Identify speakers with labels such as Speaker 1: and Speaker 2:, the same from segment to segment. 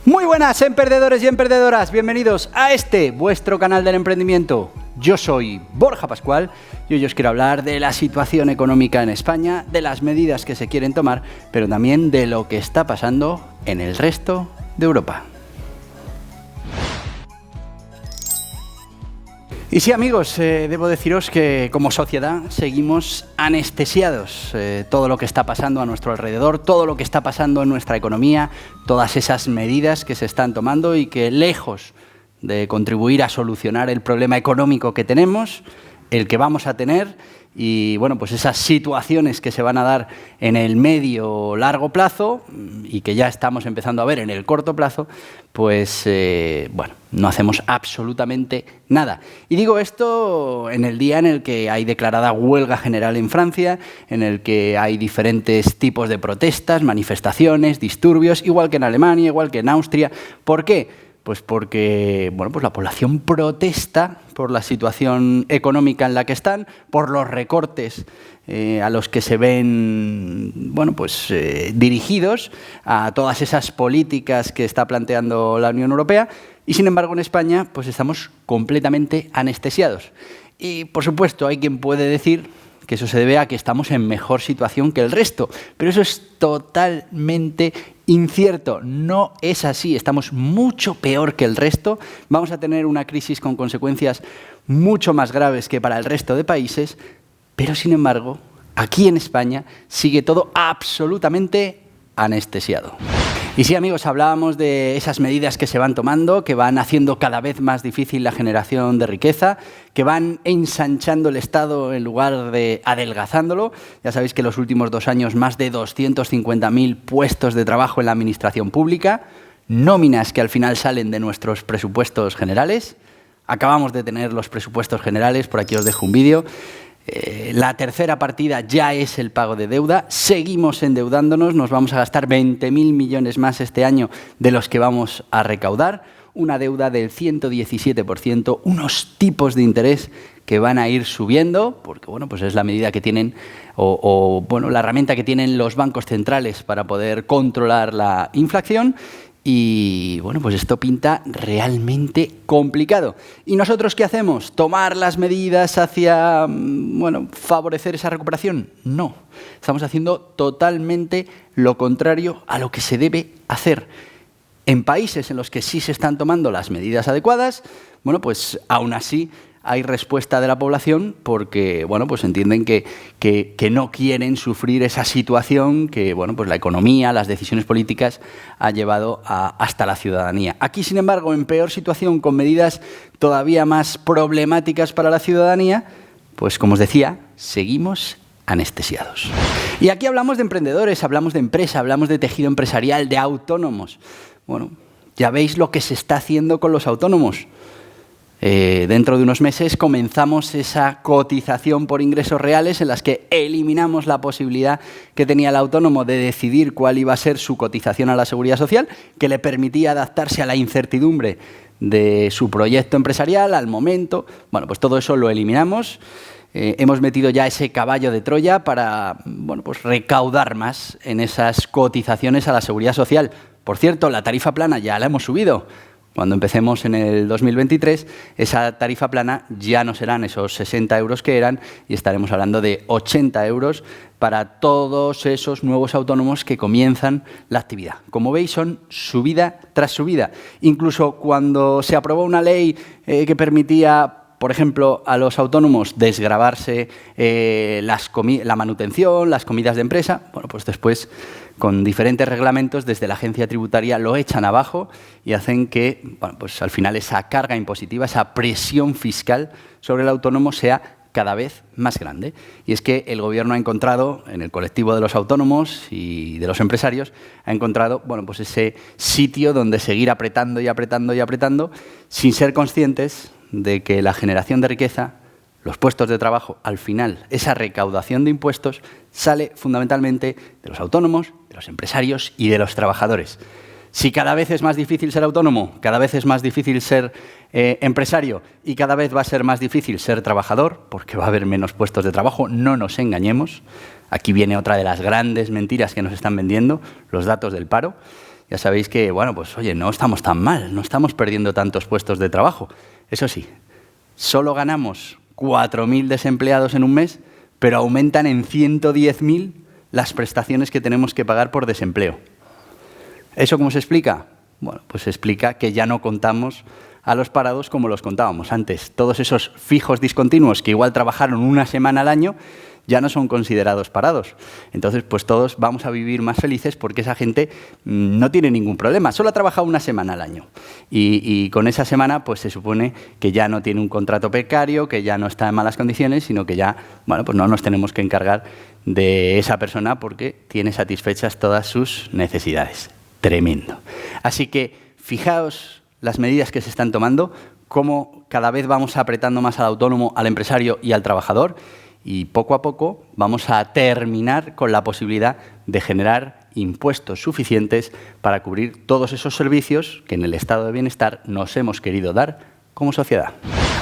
Speaker 1: Muy buenas, emprendedores y emprendedoras. Bienvenidos a este, vuestro canal del emprendimiento. Yo soy Borja Pascual y hoy os quiero hablar de la situación económica en España, de las medidas que se quieren tomar, pero también de lo que está pasando en el resto de Europa. Y sí, amigos, debo deciros que como sociedad seguimos anestesiados. Todo lo que está pasando a nuestro alrededor, todo lo que está pasando en nuestra economía, todas esas medidas que se están tomando y que lejos de contribuir a solucionar el problema económico que tenemos, el que vamos a tener y bueno, pues esas situaciones que se van a dar en el medio o largo plazo y que ya estamos empezando a ver en el corto plazo, pues bueno, no hacemos absolutamente nada. Y digo esto en el día en el que hay declarada huelga general en Francia, en el que hay diferentes tipos de protestas, manifestaciones, disturbios, igual que en Alemania, igual que en Austria. ¿Por qué? Pues porque bueno, pues la población protesta por la situación económica en la que están, por los recortes a los que se ven bueno, pues, dirigidos a todas esas políticas que está planteando la Unión Europea y, sin embargo, en España pues estamos completamente anestesiados. Y, por supuesto, hay quien puede decir que eso se debe a que estamos en mejor situación que el resto, pero eso es totalmente incierto. No es así, estamos mucho peor que el resto, vamos a tener una crisis con consecuencias mucho más graves que para el resto de países, pero sin embargo, aquí en España sigue todo absolutamente anestesiado. Y sí, amigos, hablábamos de esas medidas que se van tomando, que van haciendo cada vez más difícil la generación de riqueza, que van ensanchando el Estado en lugar de adelgazándolo. Ya sabéis que en los últimos 2 años más de 250.000 puestos de trabajo en la administración pública, nóminas que al final salen de nuestros presupuestos generales. Acabamos de tener los presupuestos generales, por aquí os dejo un vídeo. La tercera partida ya es el pago de deuda, seguimos endeudándonos, nos vamos a gastar 20.000 millones más este año de los que vamos a recaudar, una deuda del 117%, unos tipos de interés que van a ir subiendo, porque bueno, pues es la medida que tienen, bueno, la herramienta que tienen los bancos centrales para poder controlar la inflación. Y bueno, pues esto pinta realmente complicado. ¿Y nosotros qué hacemos? ¿Tomar las medidas hacia, bueno, favorecer esa recuperación? No. Estamos haciendo totalmente lo contrario a lo que se debe hacer. En países en los que sí se están tomando las medidas adecuadas, bueno, pues aún así hay respuesta de la población porque, bueno, pues entienden que no quieren sufrir esa situación que, bueno, pues la economía, las decisiones políticas ha llevado hasta la ciudadanía. Aquí, sin embargo, en peor situación, con medidas todavía más problemáticas para la ciudadanía, pues como os decía, seguimos anestesiados. Y aquí hablamos de emprendedores, hablamos de empresa, hablamos de tejido empresarial, de autónomos. Bueno, ya veis lo que se está haciendo con los autónomos. Dentro de unos meses comenzamos esa cotización por ingresos reales en las que eliminamos la posibilidad que tenía el autónomo de decidir cuál iba a ser su cotización a la Seguridad Social, que le permitía adaptarse a la incertidumbre de su proyecto empresarial, al momento. Bueno, pues todo eso lo eliminamos. Hemos metido ya ese caballo de Troya para, bueno, pues recaudar más en esas cotizaciones a la Seguridad Social. Por cierto, la tarifa plana ya la hemos subido. Cuando empecemos en el 2023, esa tarifa plana ya no serán esos 60 euros que eran y estaremos hablando de 80 euros para todos esos nuevos autónomos que comienzan la actividad. Como veis, son subida tras subida. Incluso cuando se aprobó una ley que permitía, por ejemplo, a los autónomos desgravarse la manutención, las comidas de empresa, bueno, pues después, con diferentes reglamentos, desde la agencia tributaria lo echan abajo y hacen que, bueno, pues al final esa carga impositiva, esa presión fiscal sobre el autónomo sea cada vez más grande. Y es que el Gobierno ha encontrado, en el colectivo de los autónomos y de los empresarios, ha encontrado, bueno, pues ese sitio donde seguir apretando y apretando y apretando, sin ser conscientes de que la generación de riqueza, los puestos de trabajo, al final, esa recaudación de impuestos sale fundamentalmente de los autónomos, de los empresarios y de los trabajadores. Si cada vez es más difícil ser autónomo, cada vez es más difícil ser empresario y cada vez va a ser más difícil ser trabajador, porque va a haber menos puestos de trabajo, no nos engañemos. Aquí viene otra de las grandes mentiras que nos están vendiendo, los datos del paro. ya sabéis que, bueno, pues oye, no estamos tan mal, no estamos perdiendo tantos puestos de trabajo. Eso sí, solo ganamos 4.000 desempleados en un mes, pero aumentan en 110.000 las prestaciones que tenemos que pagar por desempleo. ¿Eso cómo se explica? Bueno, pues se explica que ya no contamos a los parados como los contábamos antes. Todos esos fijos discontinuos que igual trabajaron una semana al año ya no son considerados parados. Entonces, pues todos vamos a vivir más felices porque esa gente no tiene ningún problema. Solo ha trabajado una semana al año. Y con esa semana, pues se supone que ya no tiene un contrato precario, que ya no está en malas condiciones, sino que ya, bueno, pues no nos tenemos que encargar de esa persona porque tiene satisfechas todas sus necesidades. Tremendo. Así que, fijaos las medidas que se están tomando, cómo cada vez vamos apretando más al autónomo, al empresario y al trabajador, y poco a poco vamos a terminar con la posibilidad de generar impuestos suficientes para cubrir todos esos servicios que en el estado de bienestar nos hemos querido dar como sociedad.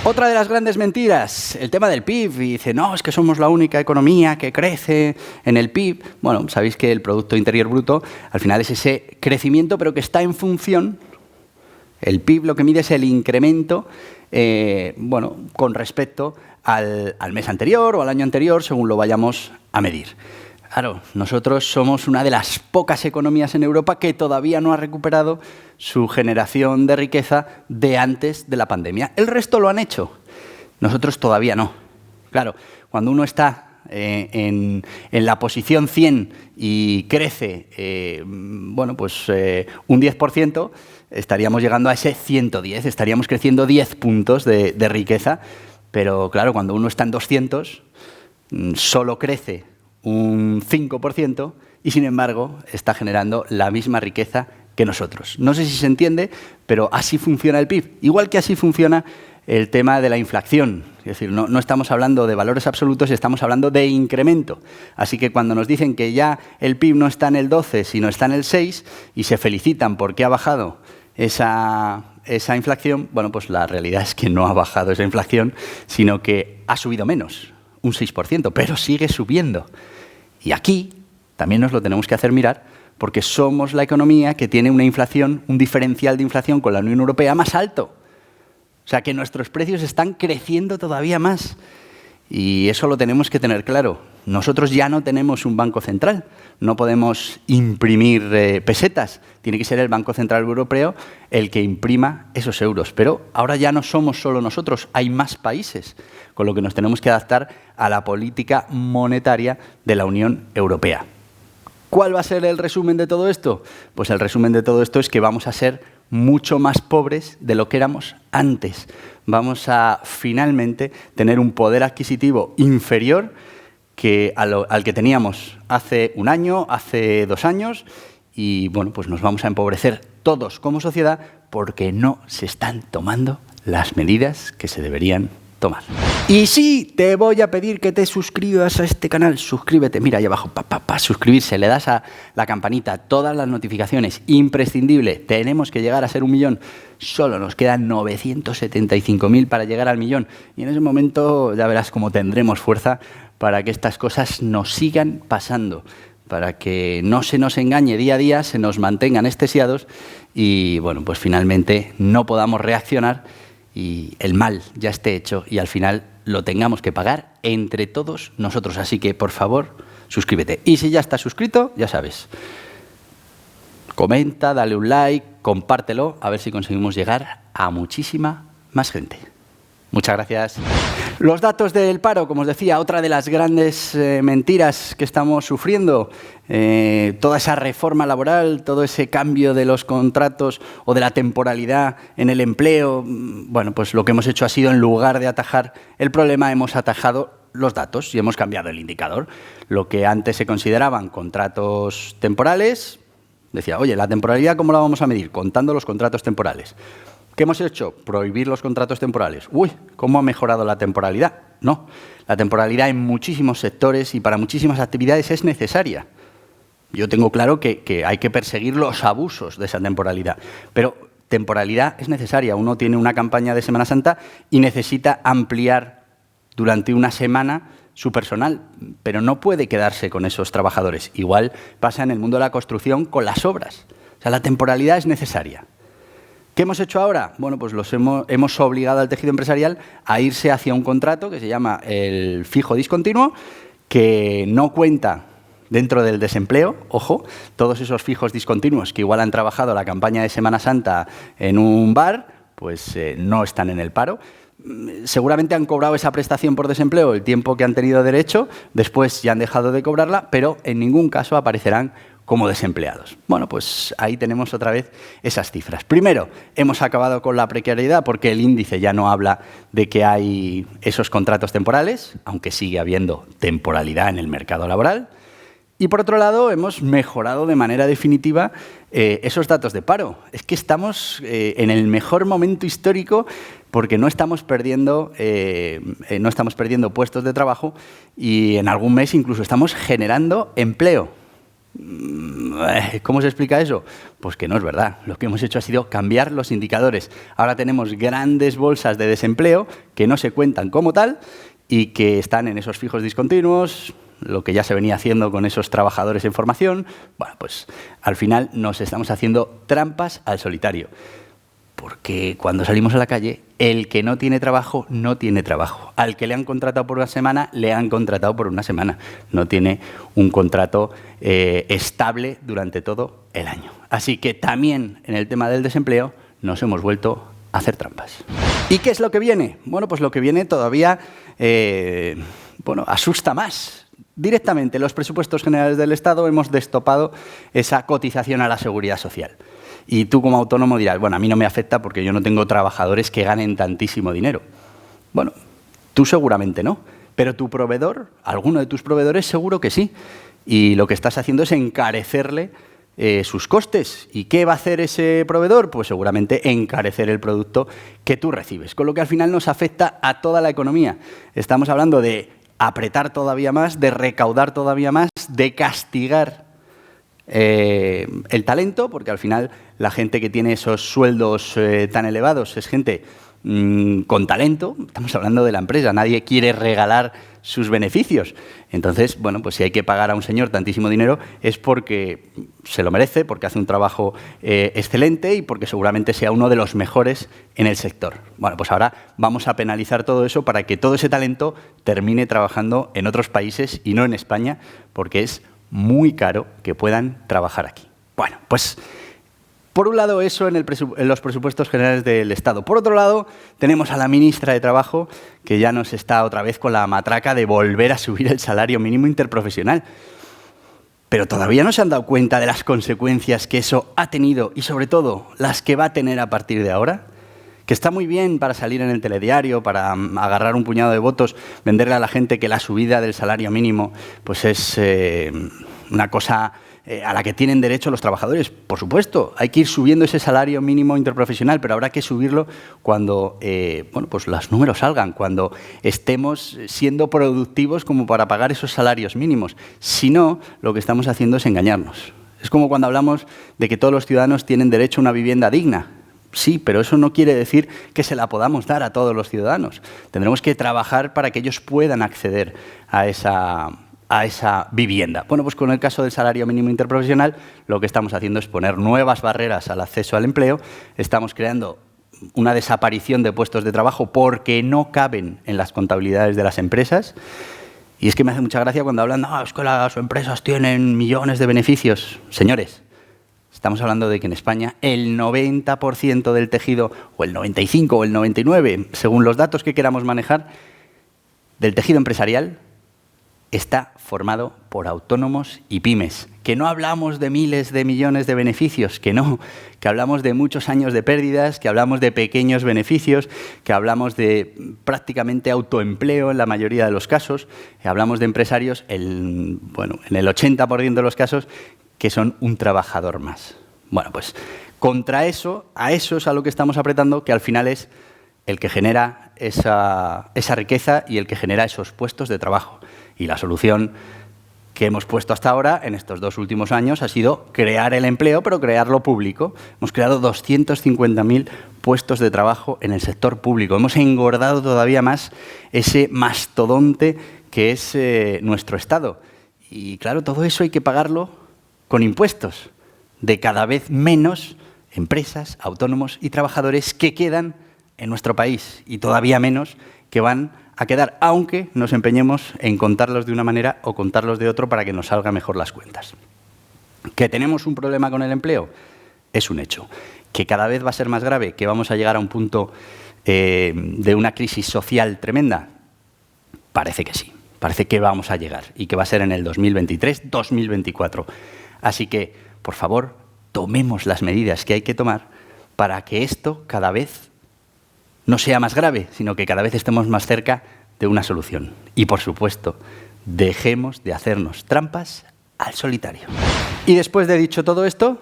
Speaker 1: Otra de las grandes mentiras, el tema del PIB. Y dice, no, es que somos la única economía que crece en el PIB. Bueno, sabéis que el Producto Interior Bruto al final es ese crecimiento, pero que está en función. El PIB lo que mide es el incremento, bueno, con respecto al mes anterior o al año anterior, según lo vayamos a medir. Claro, nosotros somos una de las pocas economías en Europa que todavía no ha recuperado su generación de riqueza de antes de la pandemia. El resto lo han hecho, nosotros todavía no. Claro, cuando uno está en la posición 100 y crece bueno, pues, un 10%, estaríamos llegando a ese 110, estaríamos creciendo 10 puntos de riqueza, pero claro, cuando uno está en 200, solo crece un 5% y, sin embargo, está generando la misma riqueza que nosotros. No sé si se entiende, pero así funciona el PIB. Igual que así funciona el tema de la inflación. Es decir, no estamos hablando de valores absolutos, estamos hablando de incremento. Así que cuando nos dicen que ya el PIB no está en el 12, sino está en el 6, y se felicitan porque ha bajado esa inflación, bueno, pues la realidad es que no ha bajado esa inflación, sino que ha subido menos, un 6%, pero sigue subiendo. Y aquí también nos lo tenemos que hacer mirar porque somos la economía que tiene una inflación, un diferencial de inflación con la Unión Europea más alto. O sea que nuestros precios están creciendo todavía más. Y eso lo tenemos que tener claro. Nosotros ya no tenemos un banco central, no podemos imprimir pesetas. Tiene que ser el Banco Central Europeo el que imprima esos euros. Pero ahora ya no somos solo nosotros, hay más países, con lo que nos tenemos que adaptar a la política monetaria de la Unión Europea. ¿Cuál va a ser el resumen de todo esto? Pues el resumen de todo esto es que vamos a ser mucho más pobres de lo que éramos antes. Vamos a finalmente tener un poder adquisitivo inferior que al que teníamos hace un año, hace 2 años, y bueno, pues nos vamos a empobrecer todos como sociedad porque no se están tomando las medidas que se deberían tomar. Y sí, te voy a pedir que te suscribas a este canal. Suscríbete, mira ahí abajo, suscribirse, le das a la campanita, todas las notificaciones, imprescindible. Tenemos que llegar a ser 1 millón. Solo nos quedan 975.000 para llegar al 1 millón. Y en ese momento ya verás cómo tendremos fuerza para que estas cosas nos sigan pasando, para que no se nos engañe día a día, se nos mantengan anestesiados y, bueno, pues finalmente no podamos reaccionar y el mal ya esté hecho y al final lo tengamos que pagar entre todos nosotros. Así que, por favor, suscríbete. Y si ya estás suscrito, ya sabes, comenta, dale un like, compártelo, a ver si conseguimos llegar a muchísima más gente. Muchas gracias. Los datos del paro, como os decía, otra de las grandes mentiras que estamos sufriendo. Toda esa reforma laboral, todo ese cambio de los contratos o de la temporalidad en el empleo. Bueno, pues lo que hemos hecho ha sido, en lugar de atajar el problema, hemos atajado los datos y hemos cambiado el indicador. Lo que antes se consideraban contratos temporales, decía, oye, ¿la temporalidad cómo la vamos a medir? Contando los contratos temporales. ¿Qué hemos hecho? Prohibir los contratos temporales. Uy, ¿cómo ha mejorado la temporalidad? No, la temporalidad en muchísimos sectores y para muchísimas actividades es necesaria. Yo tengo claro que hay que perseguir los abusos de esa temporalidad, pero temporalidad es necesaria. Uno tiene una campaña de Semana Santa y necesita ampliar durante una semana su personal, pero no puede quedarse con esos trabajadores. Igual pasa en el mundo de la construcción con las obras. O sea, la temporalidad es necesaria. ¿Qué hemos hecho ahora? Bueno, pues hemos obligado al tejido empresarial a irse hacia un contrato que se llama el fijo discontinuo, que no cuenta dentro del desempleo. Ojo, todos esos fijos discontinuos que igual han trabajado la campaña de Semana Santa en un bar, pues no están en el paro. Seguramente han cobrado esa prestación por desempleo el tiempo que han tenido derecho, después ya han dejado de cobrarla, pero en ningún caso aparecerán como desempleados. Bueno, pues ahí tenemos otra vez esas cifras. Primero, hemos acabado con la precariedad porque el índice ya no habla de que hay esos contratos temporales, aunque sigue habiendo temporalidad en el mercado laboral. Y por otro lado, hemos mejorado de manera definitiva esos datos de paro. Es que estamos en el mejor momento histórico porque no estamos perdiendo puestos de trabajo y en algún mes incluso estamos generando empleo. ¿Cómo se explica eso? Pues que no es verdad. Lo que hemos hecho ha sido cambiar los indicadores. Ahora tenemos grandes bolsas de desempleo que no se cuentan como tal y que están en esos fijos discontinuos, lo que ya se venía haciendo con esos trabajadores en formación. Bueno, pues al final nos estamos haciendo trampas al solitario. Porque cuando salimos a la calle, el que no tiene trabajo, no tiene trabajo. Al que le han contratado por una semana, le han contratado por una semana. No tiene un contrato estable durante todo el año. Así que también en el tema del desempleo nos hemos vuelto a hacer trampas. ¿Y qué es lo que viene? Bueno, pues lo que viene todavía asusta más. Directamente, en los presupuestos generales del Estado hemos destopado esa cotización a la seguridad social. Y tú como autónomo dirás, bueno, a mí no me afecta porque yo no tengo trabajadores que ganen tantísimo dinero. Bueno, tú seguramente no, pero tu proveedor, alguno de tus proveedores seguro que sí. Y lo que estás haciendo es encarecerle sus costes. ¿Y qué va a hacer ese proveedor? Pues seguramente encarecer el producto que tú recibes. Con lo que al final nos afecta a toda la economía. Estamos hablando de apretar todavía más, de recaudar todavía más, de castigar el talento, porque al final la gente que tiene esos sueldos tan elevados es gente con talento. Estamos hablando de la empresa, nadie quiere regalar sus beneficios. Entonces, bueno, pues si hay que pagar a un señor tantísimo dinero es porque se lo merece, porque hace un trabajo excelente y porque seguramente sea uno de los mejores en el sector. Bueno, pues ahora vamos a penalizar todo eso para que todo ese talento termine trabajando en otros países y no en España, porque es muy caro que puedan trabajar aquí. Bueno, pues por un lado eso en los presupuestos generales del Estado. Por otro lado, tenemos a la ministra de Trabajo que ya nos está otra vez con la matraca de volver a subir el salario mínimo interprofesional. Pero todavía no se han dado cuenta de las consecuencias que eso ha tenido y sobre todo las que va a tener a partir de ahora. Que está muy bien para salir en el telediario, para agarrar un puñado de votos, venderle a la gente que la subida del salario mínimo pues es una cosa a la que tienen derecho los trabajadores. Por supuesto, hay que ir subiendo ese salario mínimo interprofesional, pero habrá que subirlo cuando pues los números salgan, cuando estemos siendo productivos como para pagar esos salarios mínimos. Si no, lo que estamos haciendo es engañarnos. Es como cuando hablamos de que todos los ciudadanos tienen derecho a una vivienda digna. Sí, pero eso no quiere decir que se la podamos dar a todos los ciudadanos. Tendremos que trabajar para que ellos puedan acceder a esa vivienda. Bueno, pues con el caso del salario mínimo interprofesional, lo que estamos haciendo es poner nuevas barreras al acceso al empleo. Estamos creando una desaparición de puestos de trabajo porque no caben en las contabilidades de las empresas. Y es que me hace mucha gracia cuando hablan, no, es que las empresas tienen millones de beneficios. Señores, estamos hablando de que en España el 90% del tejido, o el 95% o el 99%, según los datos que queramos manejar, del tejido empresarial está formado por autónomos y pymes. Que no hablamos de miles de millones de beneficios, que no, que hablamos de muchos años de pérdidas, que hablamos de pequeños beneficios, que hablamos de prácticamente autoempleo en la mayoría de los casos, que hablamos de empresarios, en el 80% de los casos, que son un trabajador más. Bueno, pues contra eso, a eso es a lo que estamos apretando, que al final es el que genera esa riqueza y el que genera esos puestos de trabajo. Y la solución que hemos puesto hasta ahora, en estos 2 últimos años, ha sido crear el empleo, pero crearlo público. Hemos creado 250.000 puestos de trabajo en el sector público. Hemos engordado todavía más ese mastodonte que es nuestro Estado. Y claro, todo eso hay que pagarlo con impuestos. de cada vez menos empresas, autónomos y trabajadores que quedan en nuestro país y todavía menos que van a quedar, aunque nos empeñemos en contarlos de una manera o contarlos de otra para que nos salgan mejor las cuentas. ¿Que tenemos un problema con el empleo? Es un hecho. ¿Que cada vez va a ser más grave? ¿Que vamos a llegar a un punto de una crisis social tremenda? Parece que sí. Parece que vamos a llegar y que va a ser en el 2023-2024. Así que, por favor, tomemos las medidas que hay que tomar para que esto cada vez no sea más grave, sino que cada vez estemos más cerca de una solución. Y, por supuesto, dejemos de hacernos trampas al solitario. Y después de dicho todo esto,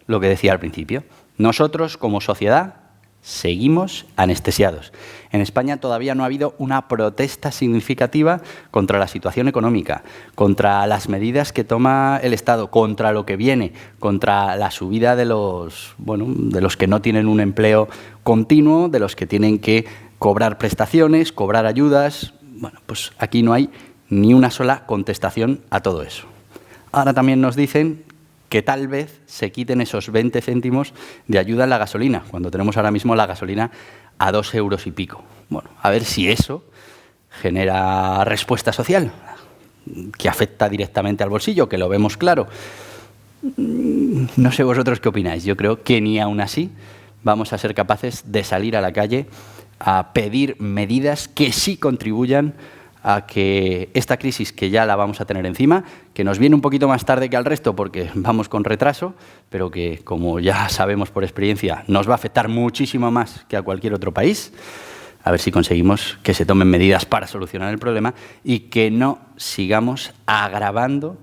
Speaker 1: lo que decía al principio, nosotros como sociedad seguimos anestesiados. En España todavía no ha habido una protesta significativa contra la situación económica, contra las medidas que toma el Estado, contra lo que viene, contra la subida de los que no tienen un empleo continuo, de los que tienen que cobrar prestaciones, cobrar ayudas. Bueno, pues aquí no hay ni una sola contestación a todo eso. Ahora también nos dicen que tal vez se quiten esos 20 céntimos de ayuda en la gasolina, cuando tenemos ahora mismo la gasolina a 2 euros y pico. Bueno, a ver si eso genera respuesta social, que afecta directamente al bolsillo, que lo vemos claro. No sé vosotros qué opináis. Yo creo que ni aún así vamos a ser capaces de salir a la calle a pedir medidas que sí contribuyan a que esta crisis, que ya la vamos a tener encima, que nos viene un poquito más tarde que al resto porque vamos con retraso, pero que, como ya sabemos por experiencia, nos va a afectar muchísimo más que a cualquier otro país, a ver si conseguimos que se tomen medidas para solucionar el problema y que no sigamos agravando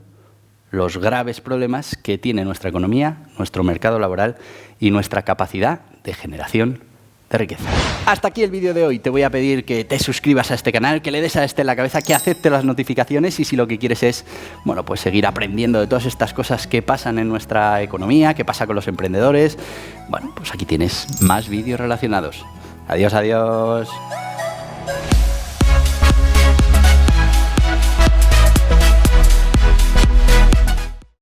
Speaker 1: los graves problemas que tiene nuestra economía, nuestro mercado laboral y nuestra capacidad de generación de riqueza. Hasta aquí el vídeo de hoy. Te voy a pedir que te suscribas a este canal, que le des a este en la cabeza, que acepte las notificaciones y si lo que quieres es, bueno, pues seguir aprendiendo de todas estas cosas que pasan en nuestra economía, que pasa con los emprendedores, bueno, pues aquí tienes más vídeos relacionados. Adiós, adiós.